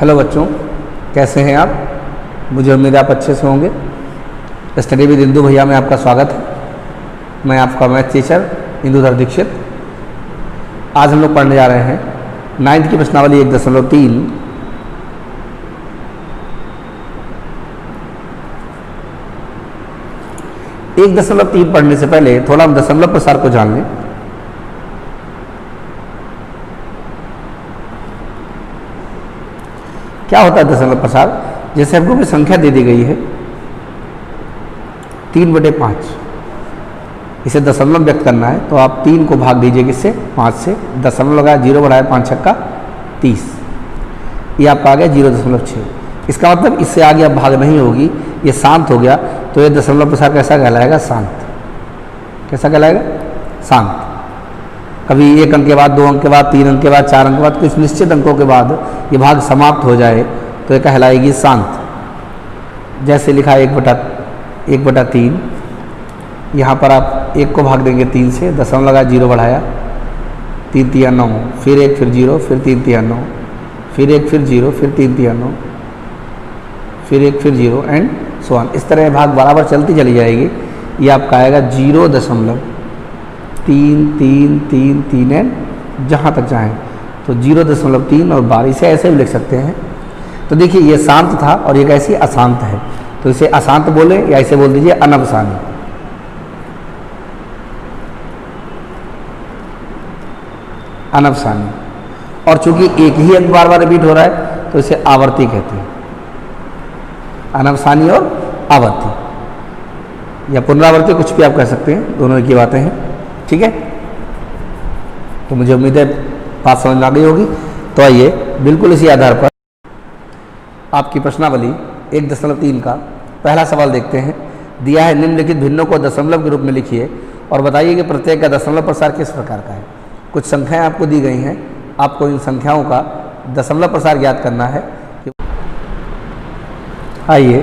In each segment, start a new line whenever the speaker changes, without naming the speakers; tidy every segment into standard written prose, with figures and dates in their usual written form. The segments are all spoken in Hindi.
हेलो बच्चों, कैसे हैं आप? मुझे उम्मीद है आप अच्छे से होंगे। स्टडी विद इंदु भैया में आपका स्वागत है। मैं आपका मैथ टीचर इंदुधर दीक्षित। आज हम लोग पढ़ने जा रहे हैं 9th की प्रश्नावली 1.3। एक 1.3 पढ़ने से पहले थोड़ा हम दशमलव प्रसार को जान लें। क्या होता है दशमलव प्रसार? जैसे हमको कोई संख्या दे दी गई है 3/5, इसे दशमलव व्यक्त करना है तो आप 3 को भाग दीजिए किससे? 5 से। दशमलव लगाया, 0 बढ़ाया, 5 छक्का 30, ये आपका आ गया 0.6। इसका मतलब इससे आगे अब भाग नहीं होगी, ये शांत हो गया, तो ये दशमलव प्रसार कैसा कहलाएगा? शांत। कैसा कहलाएगा? शांत। कभी 1 अंक के बाद, 2 अंक के बाद, 3 अंक के बाद, 4 अंक के बाद, कुछ निश्चित अंकों के बाद ये भाग समाप्त हो जाए तो ये कहलाएगी शांत। जैसे लिखा 1/3, यहाँ पर आप 1 को भाग देंगे 3 से, दशमलव लगाया, 0 बढ़ाया, 3 3 9, फिर 1, फिर 0, फिर 3 3 9, फिर 1, फिर 0, फिर 3 3 9, फिर 1, फिर 0 एंड सो ऑन। इस तरह भाग बराबर चलती चली जाएगी। ये आपका आएगा 0.333 एंड जहाँ तक जाएँ तो 0.3 और 12, इसे ऐसे भी लिख सकते हैं। तो देखिए ये शांत था और ये कैसी अशांत है, तो इसे अशांत बोले या इसे बोल दीजिए अनवसानी। अनवसानी। और चूंकि एक ही अंक बार बार रिपीट हो रहा है तो इसे आवर्ती कहते हैं। अनवसानी और आवर्ती या पुनरावर्ती, कुछ भी आप कह सकते हैं, दोनों की बातें हैं। ठीक है, तो मुझे उम्मीद है बात समझ में आ गई होगी। तो आइए बिल्कुल इसी आधार पर आपकी प्रश्नावली 1.3 का पहला सवाल देखते हैं। दिया है निम्नलिखित भिन्नों को दशमलव के रूप में लिखिए और बताइए कि प्रत्येक का दशमलव प्रसार किस प्रकार का है। कुछ संख्याएं आपको दी गई हैं, आपको इन संख्याओं का दशमलव प्रसार ज्ञात करना है। आइए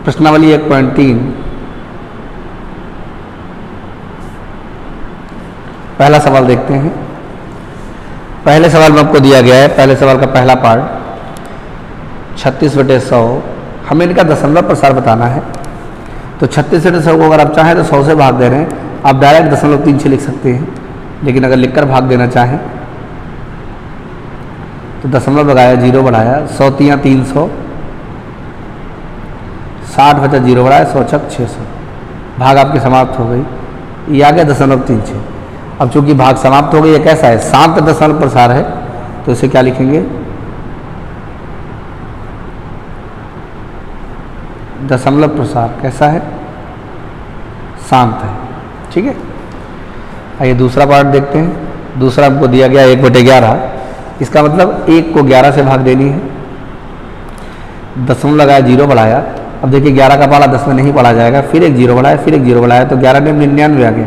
प्रश्नावली 1.3 पहला सवाल देखते हैं। पहले सवाल में आपको दिया गया है, पहले सवाल का पहला पार्ट 36/100। हमें इनका दशमलव प्रसार बताना है। तो 36/100 को अगर आप चाहें तो 100 से भाग दे रहे हैं, आप डायरेक्ट 0.3 से लिख सकते हैं, लेकिन अगर लिखकर भाग देना चाहें तो दशमलव लगाया, 0 बढ़ाया, 100 3 300, 60 बचा 0 बढ़ाया, 100 छक 600, भाग आपकी समाप्त हो गई। ये आ गया 0.36। अब चूंकि भाग समाप्त हो गई, ये कैसा है? शांत दशमलव प्रसार है, तो इसे क्या लिखेंगे? दशमलव प्रसार कैसा है? शांत है। ठीक है, आइए दूसरा पार्ट देखते हैं। दूसरा आपको दिया गया 1/11। इसका मतलब 1 को 11 से भाग देनी है। दशमलव लगाया, 0 बढ़ाया। अब देखिए 11 का पाला 10 में नहीं पढ़ा जाएगा, फिर 1 0 बढ़ाया, फिर 1 0 बढ़ाया, तो 11 में 99 आ गया।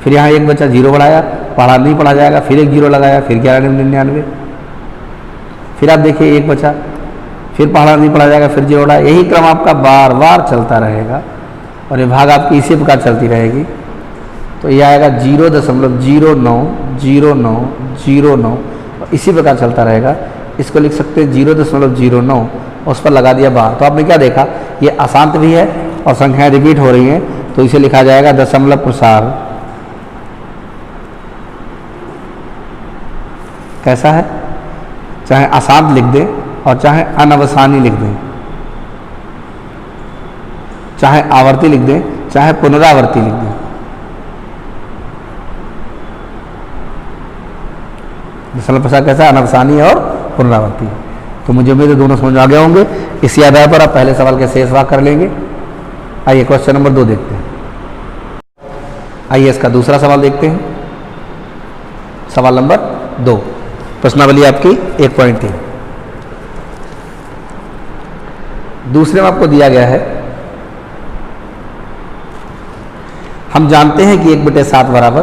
फिर यहाँ 1 बचा, 0 बढ़ाया, पढ़ा नहीं पढ़ा जाएगा, फिर 1 0 लगाया, फिर 11 में 99। फिर आप देखिए 1 बचा, फिर पढ़ा नहीं पढ़ा जाएगा, फिर 0 बढ़ाया। यही क्रम आपका बार बार चलता रहेगा और ये भाग आपकी इसी प्रकार चलती रहेगी। तो ये आएगा 0.090909, इसी प्रकार चलता रहेगा। इसको लिख सकते हैं 0.09 और उस पर लगा दिया बार। तो आपने क्या देखा? ये अशांत भी है और संख्याएं रिपीट हो रही हैं, तो इसे लिखा जाएगा दशमलव प्रसार। कैसा है? चाहे अशांत लिख दें और चाहे अनवसानी लिख दें, चाहे आवर्ती लिख दें, चाहे पुनरावर्ती लिख दें। दशमलव प्रसार कैसा? अनवसानी और पुनरावर्ती। तो मुझे उम्मीद है दोनों समझ आ गए होंगे। इसी आधार पर आप पहले सवाल के शेष भाग कर लेंगे। आइए क्वेश्चन नंबर 2 देखते हैं। आइए इसका दूसरा सवाल देखते हैं। सवाल नंबर 2, प्रश्नावली आपकी 1.3। दूसरे में आपको दिया गया है, हम जानते हैं कि 1/7 बराबर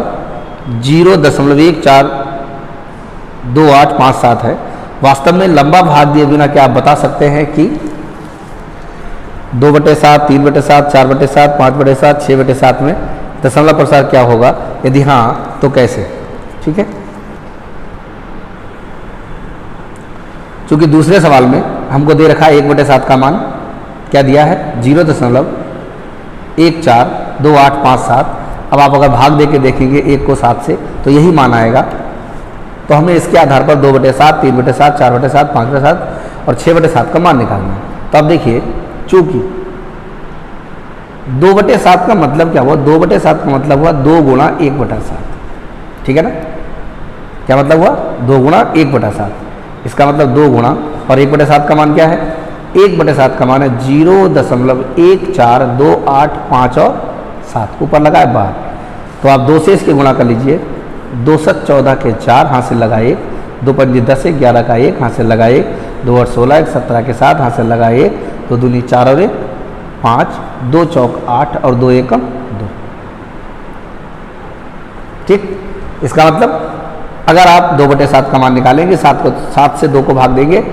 0.142857 है। वास्तव में लंबा भाग दिए बिना क्या आप बता सकते हैं कि 2/7, 3/7, 4/7, 5/7, 6/7 में दशमलव प्रसार क्या होगा? यदि हाँ तो कैसे? ठीक है, चूँकि दूसरे सवाल में हमको दे रखा है 1/7 का मान क्या दिया है 0.142857। अब आप अगर भाग दे के देखेंगे 1 को 7 से तो यही मान आएगा। तो हमें इसके आधार पर 2/7, 3/7, 4/7, 5/7 और 6/7 का मान निकालना है। तो अब देखिए, चूँकि 2/7 का मतलब क्या हुआ, 2/7 का मतलब हुआ 2 गुणा 1/7, ठीक है ना। क्या मतलब हुआ 2 गुणा 1/7, इसका मतलब 2 गुणा और 1/7 का मान क्या है 1/7 का मान है 0.1428 और 7 ऊपर लगा है बाहर। तो आप 2 से इसके गुणा कर लीजिए, 2 7 14 के 4 हाथ से लगा 1, 2 5 10 11 का 1 हाथ से लगा 1, 2 8 16 1 17 के 7 हाथ से लगा 1, 2 दूनी 4 और 1 5, 2 चौक 8 और 2 एकम 2। ठीक, इसका मतलब अगर आप 2/7 का मान निकालेंगे, 7 से 2 को भाग देंगे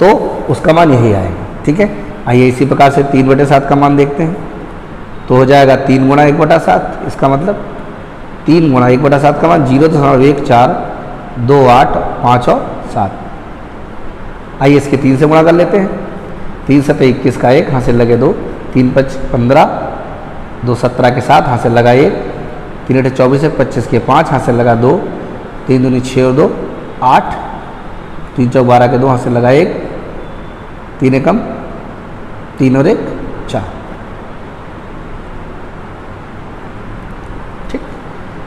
तो उसका मान यही आएगा। ठीक है, आइए इसी प्रकार से 3/7 का मान देखते हैं। तो हो जाएगा 3 गुणा 1/7, इसका मतलब 3 गुणा 1/7 का मान 0.1428 5 और 7। आइए इसके 3 से गुणा कर लेते हैं। 3 7 21 का 1 हाथ से लगे 2, 3 5 15, 2 17 के 7 हाथ से लगा 1, 3 8 24 25 के 5 हाथ से लगा 2, 3 दूनी 6 और 2 8, 3 चौक 12 के 2 हाथ से लगा 1, 3 एकम 3 और 1 4। ठीक,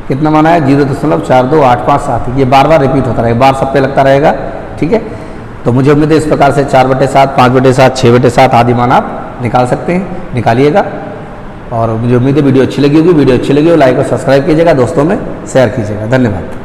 कितना माना है 0.42857। ये बार बार रिपीट होता रहेगा, बार सब पे लगता रहेगा। ठीक है, तो मुझे उम्मीद है इस प्रकार से 4/7, 5/7, 6/7 आदि मान आप निकाल सकते हैं, निकालिएगा। और मुझे उम्मीद है वीडियो अच्छी लगी होगी। वीडियो अच्छी लगी हो लाइक और सब्सक्राइब कीजिएगा, दोस्तों में शेयर कीजिएगा। धन्यवाद।